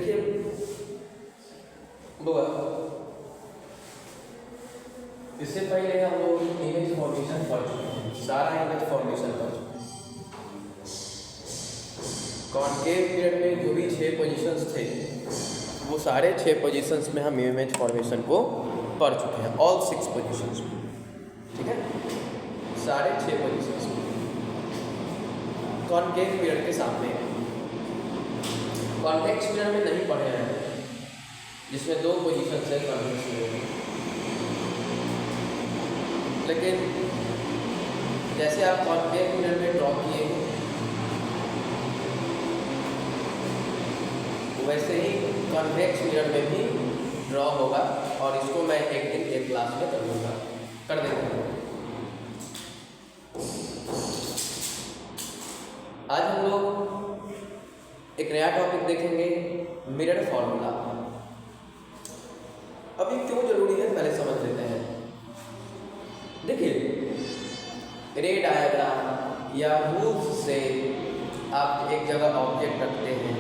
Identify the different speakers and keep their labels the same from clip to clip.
Speaker 1: देखिए बुआ, इससे पहले हम लोग इमेज फॉर्मेशन पढ़ चुके हैं, सारा इमेज फॉर्मेशन पढ़ चुके हैं। कॉन्केव पीरियड में जो भी 6 पोजीशंस थे वो सारे 6 पोजीशंस में हम इमेज फॉर्मेशन को पढ़ चुके हैं, ऑल 6 पोजीशंस में, ठीक है, सारे 6 पोजीशंस में। कॉन्केव पीरियड के सामने कॉन्वेक्स मिरर में नहीं पढ़े हैं, जिसमें 2 पोजीशन है कॉन्वेक्स मिरर में। लेकिन जैसे आप कॉन्केव मिरर में ड्रॉ किए वैसे ही कॉन्वेक्स मिरर में भी ड्रॉ होगा, और इसको मैं एक दिन एक क्लास में कर दूँगा, कर देंगे। आज हम लोग एक नया टॉपिक देखेंगे, मिरर फॉर्मूला। अब ये क्यों जरूरी है पहले समझ लेते हैं। देखिए, रे डायग्राम या मूव से आप एक जगह ऑब्जेक्ट रखते हैं,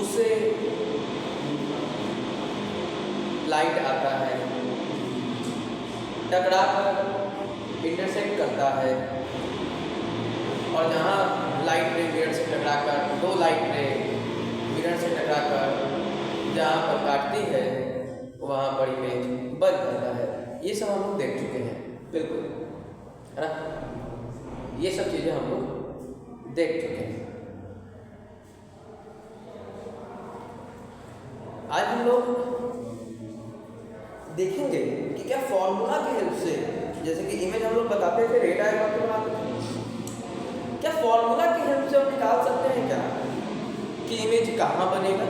Speaker 1: उससे लाइट आता है, टकरा कर इंटरसेक्ट करता है, और जहाँ लाइट रे मिरर से टकराकर 2 लाइट रे मिरर से टकराकर जहाँ पर काटती है वहाँ पर इमेज बन जाता है। ये सब हम लोग देख चुके हैं, बिल्कुल है ना, ये सब चीज़ें हम लोग देख चुके हैं। आज हम लोग देखेंगे कि क्या फॉर्मूला की हेल्प से, जैसे कि इमेज हम लोग बताते थे रे डायग्राम के बाद, क्या फॉर्मूला की हेल्प से हम निकाल सकते हैं क्या कि इमेज कहाँ बनेगा,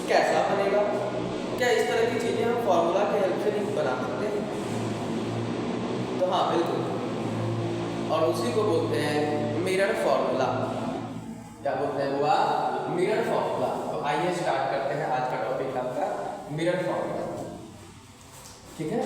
Speaker 1: कैसा बनेगा? क्या इस तरह की चीज़ें हम फॉर्मूला की हेल्प से नहीं बना सकते हैं? तो हाँ, बिल्कुल, और उसी को बोलते हैं मिरर फॉर्मूला। क्या बोलते हैं हुआ? Mirror formula. तो आइए स्टार्ट करते हैं आज का टॉपिक आपका मिरर फॉर्मूला, ठीक है।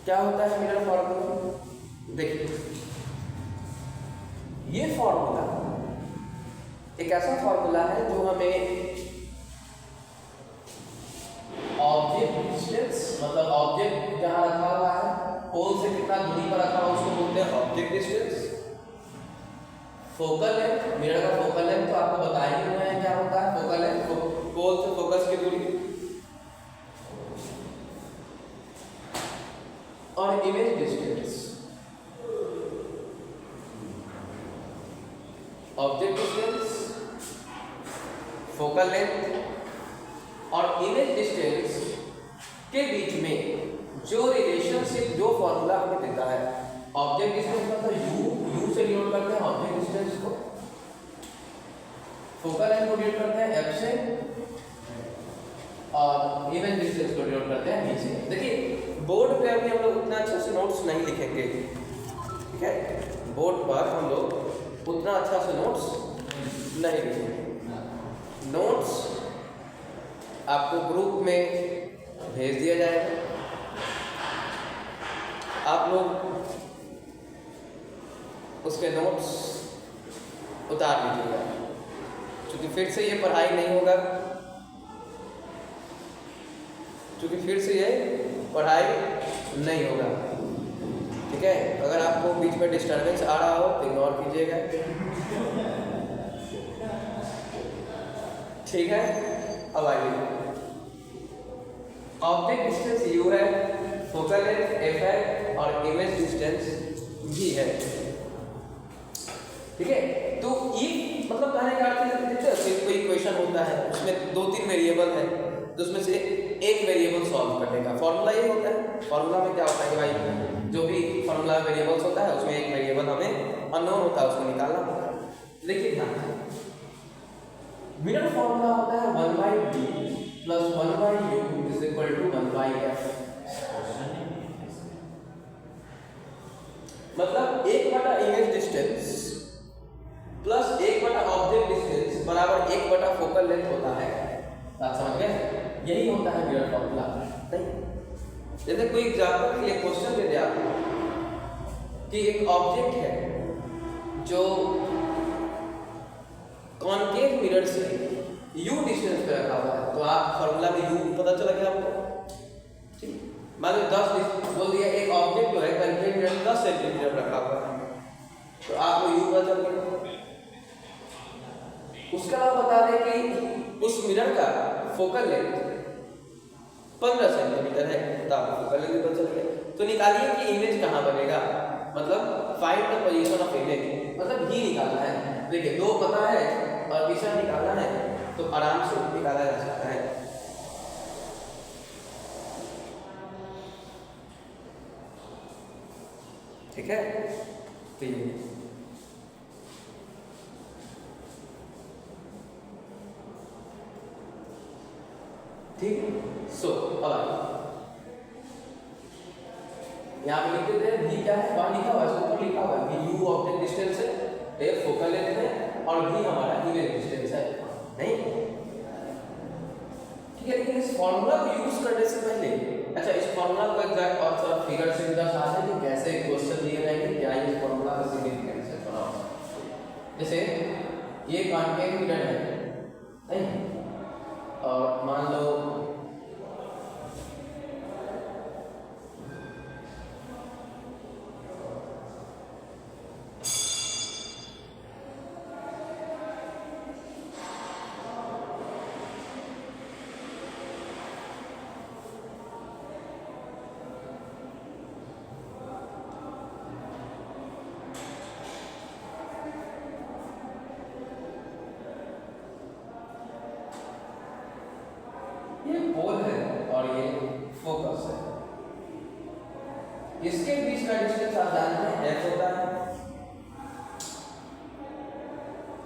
Speaker 1: क्या होता है मिरर फॉर्मूला? देखिए, ये फॉर्मूला एक ऐसा फॉर्मूला है जो हमें ऑब्जेक्ट डिस्टेंस, मतलब ऑब्जेक्ट जहां रखा हुआ है पोल से कितना दूरी पर रखा हुआ उसको बोलते हैं object distance. Focal length, mirror का फोकल लेंथ तो आपको बताए ही हुए हैं क्या होता है फोकल लेंथ, पोल से फोकस की दूरी, और image distance. Object distance, focal length और इमेज डिस्टेंस के बीच में जो रिलेशनशिप, जो फॉर्मूला हमें देता है, ऑब्जेक्ट डिस्टेंस मतलब यू से डिनोट करते हैं ऑब्जेक्ट डिस्टेंस को, फोकल लेंथ को डिनोट करते हैं एफ से, और इमेज डिस्टेंस को डिनोट करते हैं बी से। देखिए, बोर्ड पे अभी हम लोग उतना अच्छे से नोट्स नहीं लिखेंगे, ठीक है, बोर्ड पर हम लोग उतना अच्छा से नोट्स नहीं लिखेंगे। नोट्स आपको ग्रुप में भेज दिया जाएगा, आप लोग उसके नोट्स उतार लीजिएगा, क्योंकि फिर से ये पढ़ाई नहीं होगा, क्योंकि फिर से ये पढ़ाई नहीं होगा, ठीक है। अगर आपको बीच में डिस्टर्बेंस आ रहा हो तो इग्नोर कीजिएगा, ठीक है। अब आइए, ऑब्जेक्ट डिस्टेंस यू है, फोकल लेंथ एफ है, और इमेज डिस्टेंस भी है, ठीक है। तो ये मतलब कहने का अर्थ है, कोई क्वेश्चन होता है उसमें 2-3 वेरिएबल है, तो उसमें से एक वेरिएबल सॉल्व करने का फॉर्मूला ये होता है। फॉर्मूला में क्या होता है कि भाई जो भी फॉर्मूला वेरिएबल्स होता है उसमें एक वेरिएबल हमें अननोन होता है, उसको निकालना होता है। देखिए ध्यान से, मिरर फॉर्मूला होता है 1/b + 1/u = 1/f। मतलब 1 image distance plus 1 object distance बराबर 1 फोकल लेंथ होता है। यही होता है मिरर फॉर्मूला। नहीं, जैसे कोई एग्जांपल के लिए क्वेश्चन दे दे आपको कि एक ऑब्जेक्ट है जो कॉनकेव मिरर से u डिस्टेंस पे रखा हुआ है, तो आप फॉर्मूला में u पता चला गया आपको। ठीक, मान लो 10 बोल दिया एक ऑब्जेक्ट जो है कॉनकेव मिरर 10 सेंटीमीटर रखा हुआ है, तो आपको u पता चल गया। उसका अलावा बता दें कि उस मिरर का फोकल लेंथ 15 सेंटीमीटर है, तो आपको फोकल लेंथ पता चल गया। तो निकालिए कि इमेज कहाँ बनेगा, मतलब find the position of image, मतलब ही निकालना है। देखिए 2 पता है और दिशा निकालना है, तो आराम से निकाला जा सकता है। ठीक है, तो ये ठीक। सो अब यहाँ पे लिख देते हैं v क्या है, वहां लिखा हुआ है, ऊपर लिखा हुआ है कि u ऑब्जेक्ट डिस्टेंस है, a फोकल लेंथ है और v हमारा इमेज डिस्टेंस है। नहीं ठीक है, लेकिन इस फॉर्मूला को यूज करने से पहले, अच्छा इस फॉर्मूला को एग्जैक्ट और थोड़ा फिगर से दर्शा दें कि कैसे क्वेश्चन दिए जाएंगे, क्या ये फॉर्मूला का सिग्निफिकेंस है थोड़ा। जैसे ये कॉनकेव मिरर है, नहीं, और मान लो ये पोल है और ये फोकस है, इसके बीच का डिस्टेंस आप जानते हैं f होता है।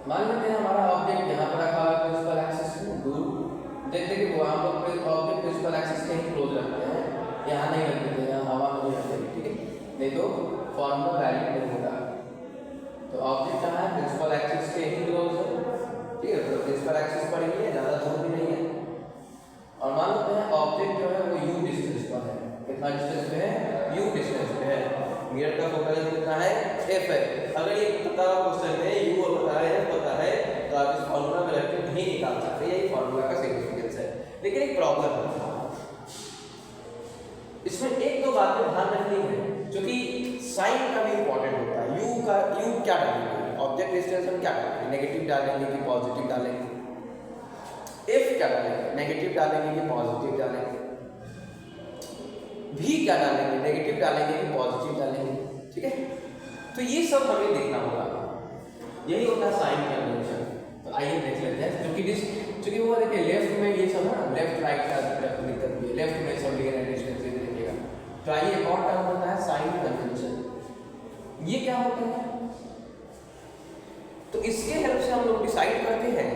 Speaker 1: मान लेते हैं हमारा ऑब्जेक्ट यहाँ पर रखा हुआ है प्रिंसिपल एक्सिस से दूर, देखते कि वो हम लोग ऑब्जेक्ट प्रिंसिपल एक्सिस के ही क्लोज रखते हैं, यहाँ नहीं रखते, यहाँ हवा में नहीं रखते, ठीक है, नहीं तो फॉर्मूला वैलिड नहीं होगा। तो ऑब्जेक्ट कहाँ है, प्रिंसिपल एक्सिस के ही क्लोज है, ठीक है, तो प्रिंसिपल एक्सिस पर ही है, ज़्यादा दूर भी नहीं है। और मान लेते हैं ऑब्जेक्ट जो है वो u डिस्टेंस पर है, कितना डिस्टेंस पे है, u डिस्टेंस पे है, मिरर का फोकल लेंथ कितना है, f है। अगर ये पता हो क्वेश्चन में u और पता है f पता है, तो आप इस फॉर्मूला में रख के भी निकाल सकते हैं, यही फॉर्मूला का सिग्निफिकेंस है। लेकिन एक प्रॉब्लम है, इसमें एक दो बातें ध्यान रखनी है, जो कि साइन का भी इंपॉर्टेंट होता है। u क्या डालेंगे, ऑब्जेक्ट डिस्टेंस हम क्या डालेंगे, नेगेटिव डालेंगे कि पॉजिटिव डालेंगे, f क्या डालेंगे, नेगेटिव डालेंगे कि पॉजिटिव डालेंगे, v क्या डालेंगे, नेगेटिव डालेंगे कि पॉजिटिव डालेंगे, ठीक है। तो ये सब हमें देखना होगा, यही होता है साइन कन्वेंशन। तो आइए देख लेते हैं, क्योंकि वो देखिए लेफ्ट में ये सब ना, लेफ्ट राइट का दिक्कत भी है, लेफ्ट में सब डिग्री डिस्टेंस देखिएगा। तो आइए एक और टर्म होता है साइन कन्वेंशन, ये क्या होता है, तो इसके हेल्प से हम लोग डिसाइड करते हैं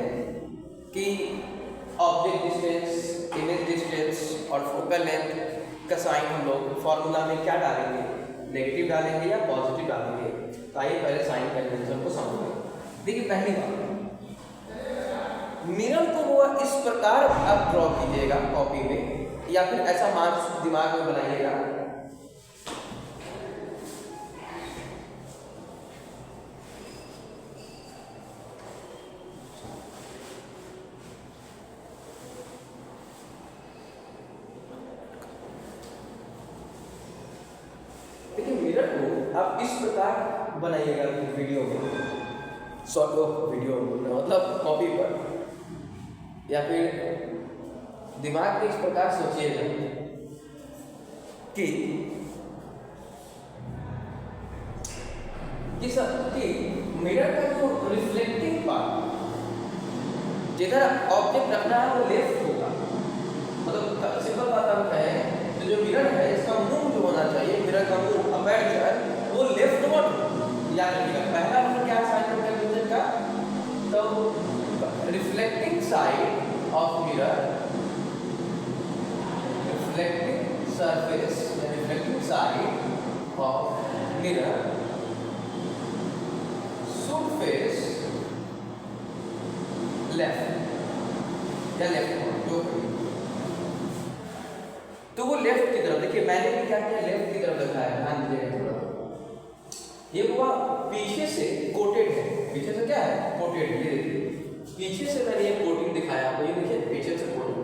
Speaker 1: कि ऑब्जेक्ट डिस्टेंस, इमेज डिस्टेंस और फोकल लेंथ का साइन हम लोग फॉर्मूला में क्या डालेंगे, नेगेटिव डालेंगे या पॉजिटिव डालेंगे। तो आइए पहले साइन कन्वेंशन को समझें। देखिए पहली बात, मिरर को वो इस प्रकार आप ड्रॉ कीजिएगा कॉपी में, या फिर ऐसा मार्क्स दिमाग में बनाइएगा आप इस प्रकार बनाइएगा वीडियो में, शॉर्ट वीडियो मतलब कॉपी पर, या फिर दिमाग में इस प्रकार सोचिएगा कि मिरर का जो रिफ्लेक्टिंग पार्ट जिधर ऑब्जेक्ट रखना है वो लेफ्ट होगा, मतलब सिंपल बात हम कहें तो जो मिरर है इसका मुंह जो होना चाहिए, मिरर का मुंह अपर्चर वो लेफ्ट वर्ड याद रखिएगा। पहला मतलब क्या साइन कन्वेंशन का, तो reflecting side of mirror, reflecting surface या reflecting side of mirror should face left या लेफ्ट जो मैंने क्या किया, लेफ्ट की तरफ दिखाया, ध्यान दीजिएगा थोड़ा। ये हुआ पीछे से कोटेड है, पीछे से क्या है, कोटेड। ये देखिए पीछे से मैंने ये कोटिंग दिखाया आपको, ये देखिए पीछे से कोटेड,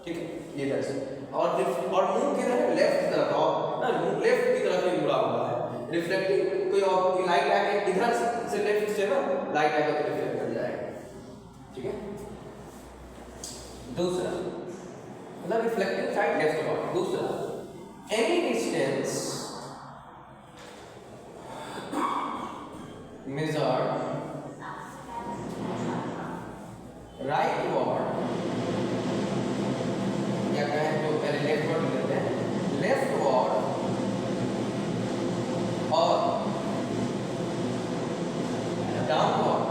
Speaker 1: ठीक है, ये जैसे। और मुंह किधर है, लेफ्ट की तरफ, और ना मुंह लेफ्ट की तरफ ही मुड़ा हुआ है, रिफ्लेक्टिंग। कोई और लाइट आके इधर से लेफ्ट से ना लाइट आके तो रिफ्लेक्ट कर जाएगा, ठीक है। दूसरा मतलब रिफ्लेक्टिंग साइड लेफ्ट अबाउट। दूसरा, एनी डिस्टेंस measured rightward, या कहें जो पहले लेफ्टवर्ड लेते हैं, लेफ्टवर्ड और downward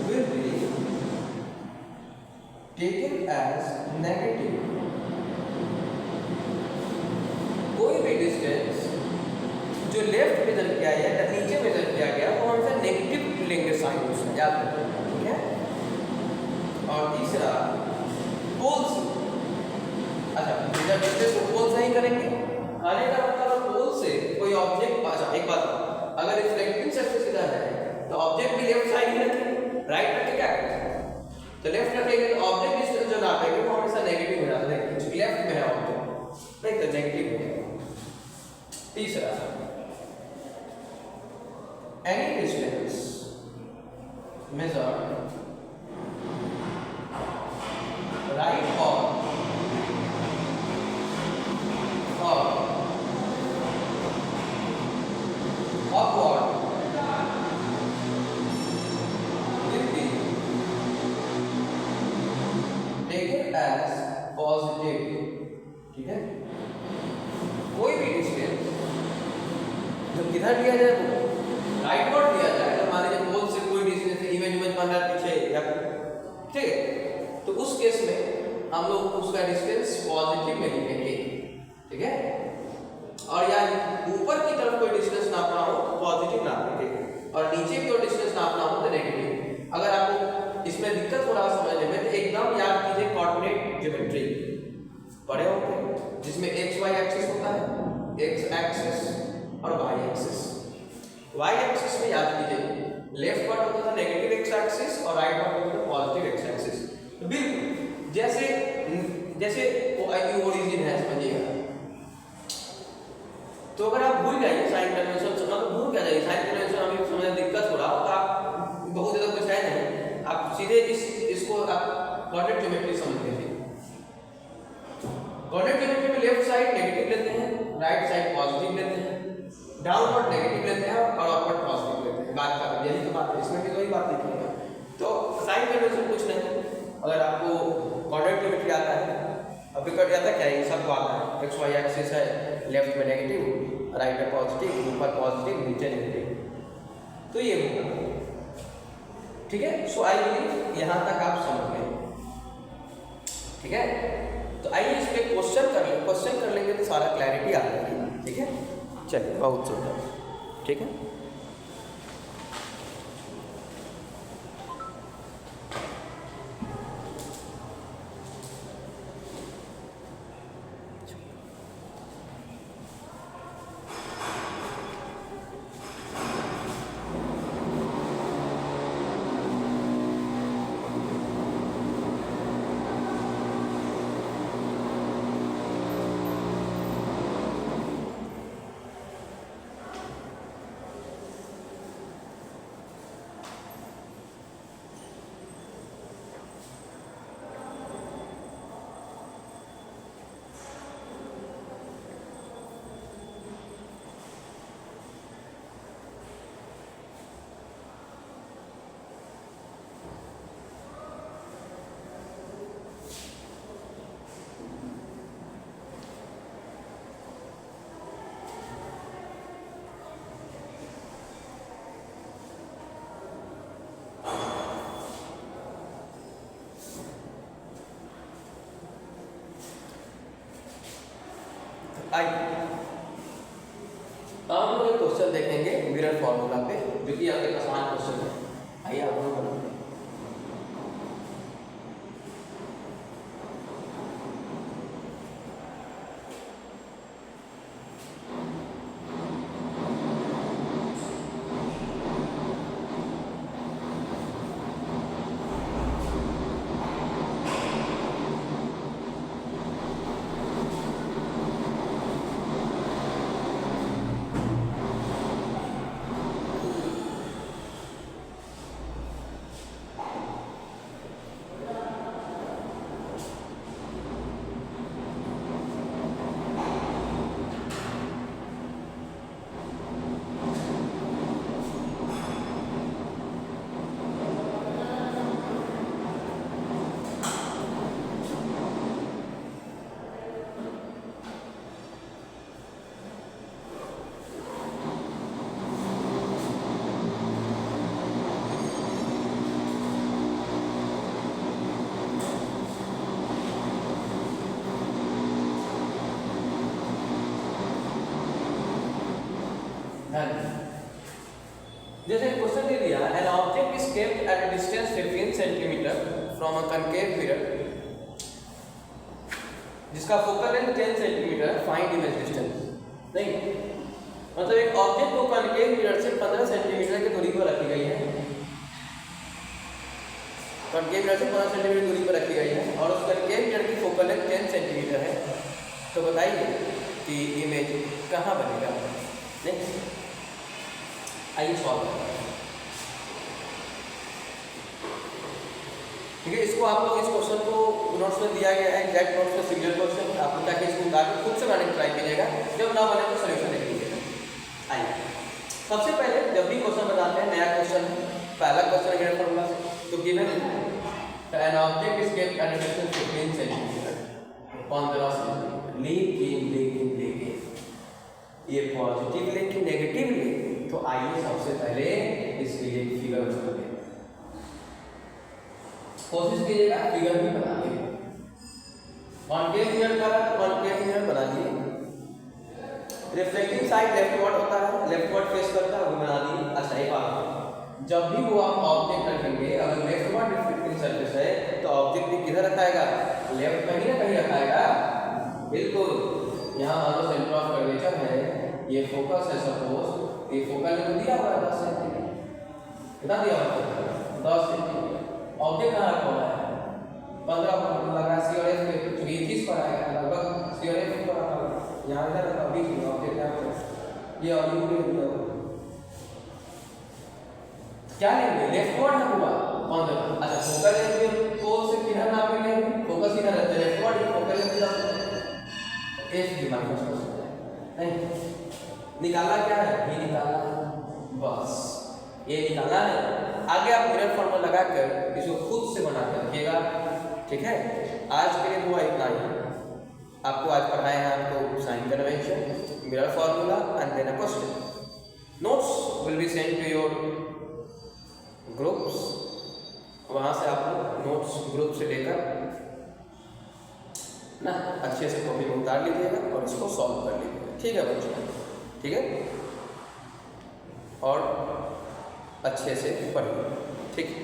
Speaker 1: will be taken as negative। कोई भी डिस्टेंस जो लेफ्ट मेजर किया गया या नीचे मेजर किया गया वो हम नेगेटिव लेंगे साइन उसमें, याद रखना, ठीक है। और तीसरा, पोल्स, अच्छा मेजर डिस्टेंस को पोल से ही करेंगे। आने का मतलब पोल से कोई ऑब्जेक्ट, अच्छा एक बात, अगर रिफ्लेक्टिंग सरफेस इधर है तो ऑब्जेक्ट भी लेफ्ट साइड ही रखेंगे, राइट रख के क्या करेंगे, तो लेफ्ट रखेंगे तो ऑब्जेक्ट डिस्टेंस जो नापेंगे वो हमेशा नेगेटिव हो जाता है, क्योंकि लेफ्ट में है ऑब्जेक्ट, नहीं तो नेगेटिव हो जाएगा। तीसरा, एनी डिस्टेंस मेजर्ड राइट और upward will be taken as positive, ठीक है। कोई भी डिस्टेंस जब किधर लिया जाए तो राइटवर्ड लिया जाए, तो मान लीजिए पोल से कोई डिस्टेंस इमेज बन रहा है पीछे या, ठीक है, तो उस केस में हम लोग उसका डिस्टेंस पॉजिटिव में लिखेंगे, ठीक है। और या ऊपर की तरफ कोई डिस्टेंस नापना हो तो पॉजिटिव नापेंगे, और नीचे की ओर डिस्टेंस नापना हो तो नेगेटिव। अगर आपको इसमें दिक्कत हो रहा समझने में तो एकदम याद कीजिए कोऑर्डिनेट ज्योमेट्री पढ़े होंगे, जिसमें एक्स वाई एक्सिस होता है, एक्स एक्सिस और वाई एक्सिस। वाई एक्सिस में याद कीजिए लेफ्ट पार्ट होता था नेगेटिव एक्स एक्सिस और राइट पार्ट होता था पॉजिटिव एक्स एक्सिस। तो बिल्कुल जैसे ओरिजिन है, समझिएगा। तो अगर आप भूल जाइए साइन कन्वेंशन सुनना, तो भूल क्या जाइए साइन कन्वेंशन, अभी समझने दिक्कत हो रहा हो तो आप बहुत ज़्यादा कुछ है नहीं, आप सीधे इसको आप कोऑर्डिनेट ज्योमेट्री समझ लीजिए। कोऑर्डिनेट ज्योमेट्री में लेफ्ट साइड नेगेटिव लेते हैं, राइट साइड पॉजिटिव लेते हैं, डाउनवर्ड नेगेटिव लेते हैं और अपवर्ड पॉजिटिव लेते हैं। बात कर यही तो बात है, इसमें भी वही बात लिखिएगा। तो साइन कन्वेंशन कुछ नहीं, अगर आपको कोऑर्डिनेट ज्योमेट्री आता है, अभी कट जाता क्या है, सबको आता है, एक्स वाई एक्सिस है, लेफ्ट में नेगेटिव, राइट में पॉजिटिव, ऊपर पॉजिटिव, नीचे नेगेटिव, तो ये होगा, ठीक है। सो आई बिलीव यहाँ तक आप समझ गए, ठीक है। तो आइए इस पे क्वेश्चन कर लेंगे तो सारा क्लैरिटी आ जाएगी, ठीक है। चलिए, बहुत सुंदर, ठीक है। आइए हम लोग एक क्वेश्चन देखेंगे मिरर फॉर्मूला पे, जो कि आपके आसान क्वेश्चन है। आइए आप लोग बनाते हैं। ध्यान। जैसे क्वेश्चन दे दिया, an object is kept at a distance 15 centimetre from a concave mirror जिसका focal length 10 centimetre, find image distance. नहीं, मतलब एक ऑब्जेक्ट को कनकेव मिरर से 15 सेंटीमीटर की दूरी पर रखी गई है, कनकेव मिरर से 15 सेंटीमीटर दूरी पर रखी गई है और उस कनकेव मिरर की फोकल लेंथ 10 सेंटीमीटर है, तो बताइए कि इमेज कहाँ बनेगा। नहीं, आइए सॉल्व करें। ठीक है, इसको आप लोग इस क्वेश्चन को नोट्स में दिया गया है, एग्जैक्ट नोट्स में सिंगल क्वेश्चन, आप लोग क्या इसको उतार के खुद से बनाने की ट्राई कीजिएगा, जब ना बने तो सोल्यूशन देख लीजिएगा। आइए, सबसे पहले जब भी क्वेश्चन बनाते हैं, नया क्वेश्चन है, पहला क्वेश्चन है फॉर्मूला से, तो given an object is kept at a distance 15 centimetre, 15 centimetre. लेकिन ये पॉजिटिव ले कि नेगेटिव ले, तो आइए सबसे पहले इसके लिए फिगर बनाते हैं। कोशिश कीजिएगा फिगर भी बना लीजिए। कॉन्केव मिरर का तो कॉन्केव मिरर बना लिए। रिफ्लेक्टिंग साइड लेफ्टवर्ड होता है, लेफ्टवर्ड फेस करता है, वो बना दिए। अच्छा, एक बात, जब भी वो आप ऑब्जेक्ट रखेंगे, अगर लेफ्टवर्ड रिफ्लेक्टिंग सरफेस है तो ऑब्जेक्ट भी किधर रखाएगा? लेफ्ट में ही ना कहीं रखाएगा। बिल्कुल, यहाँ मान लो सेंटर ऑफ कर्वेचर है, ये फोकस है, सपोज ये फोकल लेंथ दिया हुआ है 10 सेंटीमीटर, कितना दिया हुआ है? 10 सेंटीमीटर। ऑब्जेक्ट कहाँ रखा हुआ है? 15 पर लगा सी और एफ पे, तो ये 30 पर आएगा, लगभग सी और एफ पर रखा हुआ है। यहाँ इधर रखा बीच में ऑब्जेक्ट यहाँ पर, ये और यू भी दिया हुआ क्या लेंगे? लेफ्टवर्ड है हुआ 15। अच्छा, फोकल लेंथ को से किधर नापेंगे? फोकस इधर रहता है, लेफ्टवर्ड फोकल लेंथ किधर? एफ की माइनस हो सकता है। नहीं, निकालना क्या है? ये निकालना, बस ये निकालना है। आगे आप मिरर फॉर्मूला लगाकर इसको खुद से बना कर रखिएगा। ठीक है, आज के लिए हुआ इतना ही। आपको आज पढ़ाए हैं आपको sign convention, mirror formula and then a question. Notes will be send to your groups, वहाँ से आप लोग नोट्स ग्रुप से लेकर ना अच्छे से कॉपी में उतार लीजिएगा और इसको सॉल्व कर लीजिएगा। ठीक है बच्चों, ठीक है, और अच्छे से पढ़िए। ठीक है।